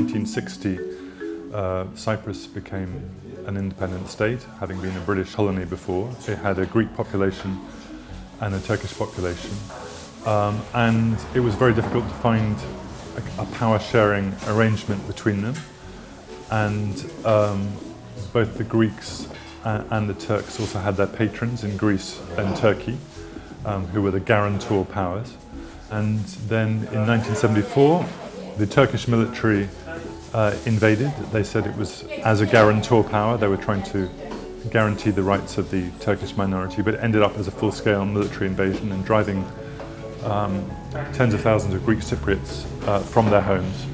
1960, Cyprus became an independent state, having been a British colony before. It had a Greek population and a Turkish population, and it was very difficult to find a power-sharing arrangement between them. And both the Greeks and the Turks also had their patrons in Greece and Turkey, who were the guarantor powers. And then in 1974, the Turkish military invaded. They said it was as a guarantor power. They were trying to guarantee the rights of the Turkish minority, but it ended up as a full-scale military invasion and driving tens of thousands of Greek Cypriots from their homes.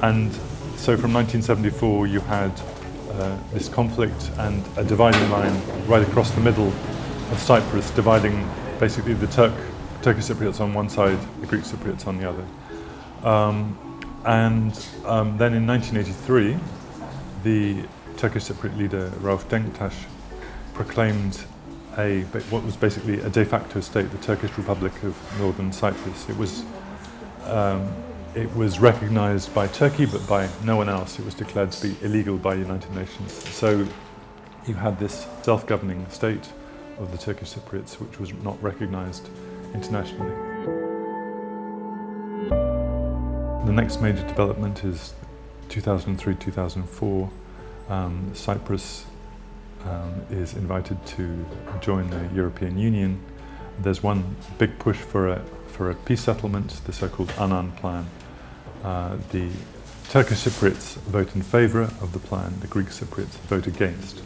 And so from 1974 you had this conflict and a dividing line right across the middle of Cyprus, dividing basically the Turkish Cypriots on one side, the Greek Cypriots on the other. Then in 1983, the Turkish Cypriot leader Rauf Denktaş proclaimed what was basically a de facto state, the Turkish Republic of Northern Cyprus. It was recognized by Turkey, but by no one else. It was declared to be illegal by the United Nations. So you had this self-governing state of the Turkish Cypriots, which was not recognized internationally. The next major development is 2003-2004. Cyprus is invited to join the European Union. There's one big push for a peace settlement, the so-called Annan plan. The Turkish Cypriots vote in favour of the plan, the Greek Cypriots vote against.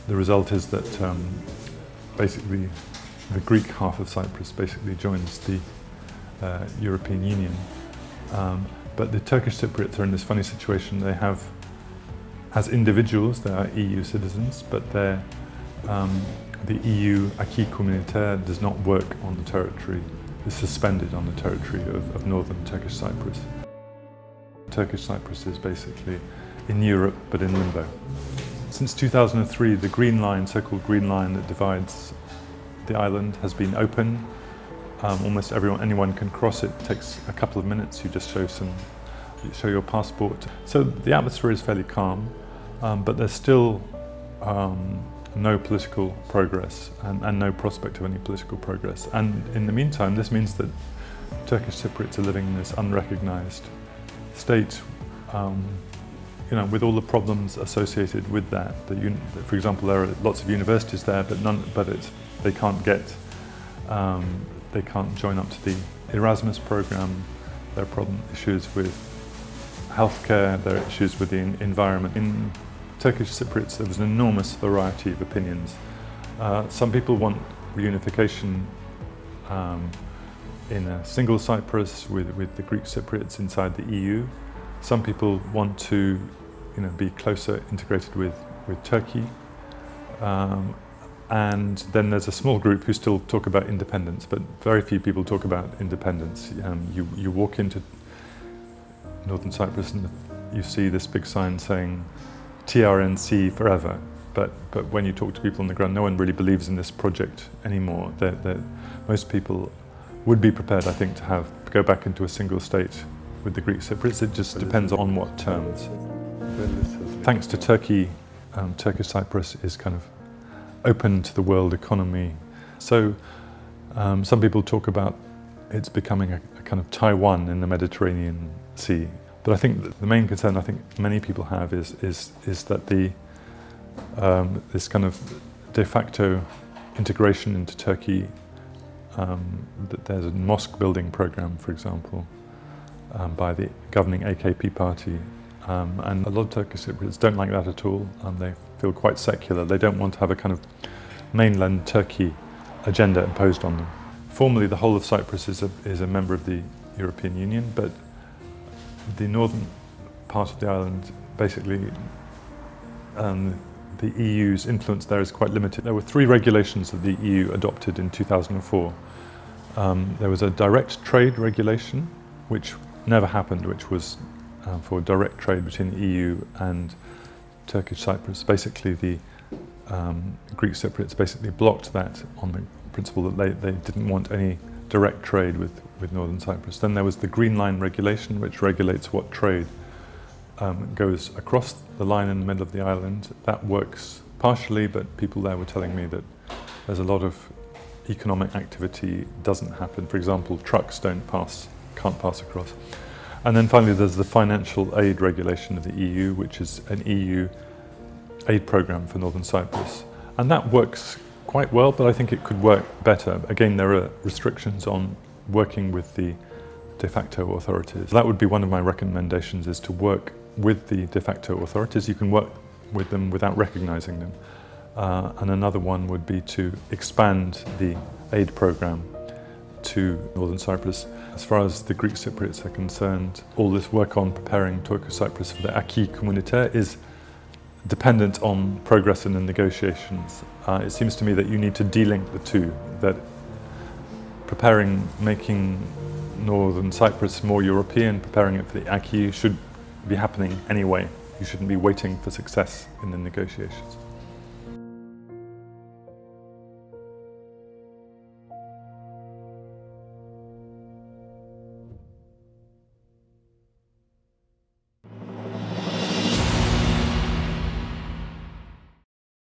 The result is that basically the Greek half of Cyprus basically joins the European Union. But the Turkish Cypriots are in this funny situation. They have, as individuals, they are EU citizens, but the EU acquis communautaire does not work on the territory, is suspended on the territory of northern Turkish Cyprus. Turkish Cyprus is basically in Europe, but in limbo. Since 2003, the Green Line, so-called Green Line that divides the island, has been open. Almost anyone can cross it. It takes a couple of minutes. You just show your passport. So the atmosphere is fairly calm, but there's still no political progress and no prospect of any political progress. And in the meantime, this means that Turkish Cypriots are living in this unrecognized state, with all the problems associated with that. For example, there are lots of universities there, but they can't get. They can't join up to the Erasmus program. There are issues with healthcare, there are issues with the environment. In Turkish Cypriots, there was an enormous variety of opinions. Some people want reunification in a single Cyprus with the Greek Cypriots inside the EU. Some people want to be closer integrated with Turkey. And then there's a small group who still talk about independence, but very few people talk about independence. You walk into northern Cyprus and you see this big sign saying TRNC forever, but when you talk to people on the ground, no one really believes in this project anymore. Most people would be prepared, I think, to go back into a single state with the Greek Cypriots. It just depends on what terms. Thanks to Turkey, Turkish Cyprus is kind of open to the world economy. So some people talk about it's becoming a kind of Taiwan in the Mediterranean Sea. But I think that the main concern I think many people have is that this kind of de facto integration into Turkey, that there's a mosque building program, for example, by the governing AKP party. And a lot of Turkish Cypriots don't like that at all. They feel quite secular. They don't want to have a kind of mainland Turkey agenda imposed on them. Formally, the whole of Cyprus is a member of the European Union, but the northern part of the island, basically, the EU's influence there is quite limited. There were 3 regulations that the EU adopted in 2004. There was a direct trade regulation, which never happened, which was for direct trade between the EU and Turkish Cyprus. Basically, the Greek Cypriots basically blocked that on the principle that they didn't want any direct trade with northern Cyprus. Then there was the Green Line regulation, which regulates what trade goes across the line in the middle of the island. That works partially, but people there were telling me that there's a lot of economic activity doesn't happen. For example, trucks can't pass across. And then finally there's the financial aid regulation of the EU, which is an EU aid program for Northern Cyprus. And that works quite well, but I think it could work better. Again, there are restrictions on working with the de facto authorities. That would be one of my recommendations, is to work with the de facto authorities. You can work with them without recognizing them. And another one would be to expand the aid program to Northern Cyprus. As far as the Greek Cypriots are concerned, all this work on preparing Turkish Cyprus for the acquis communautaire is dependent on progress in the negotiations. It seems to me that you need to de-link the two, that making Northern Cyprus more European, preparing it for the acquis should be happening anyway. You shouldn't be waiting for success in the negotiations.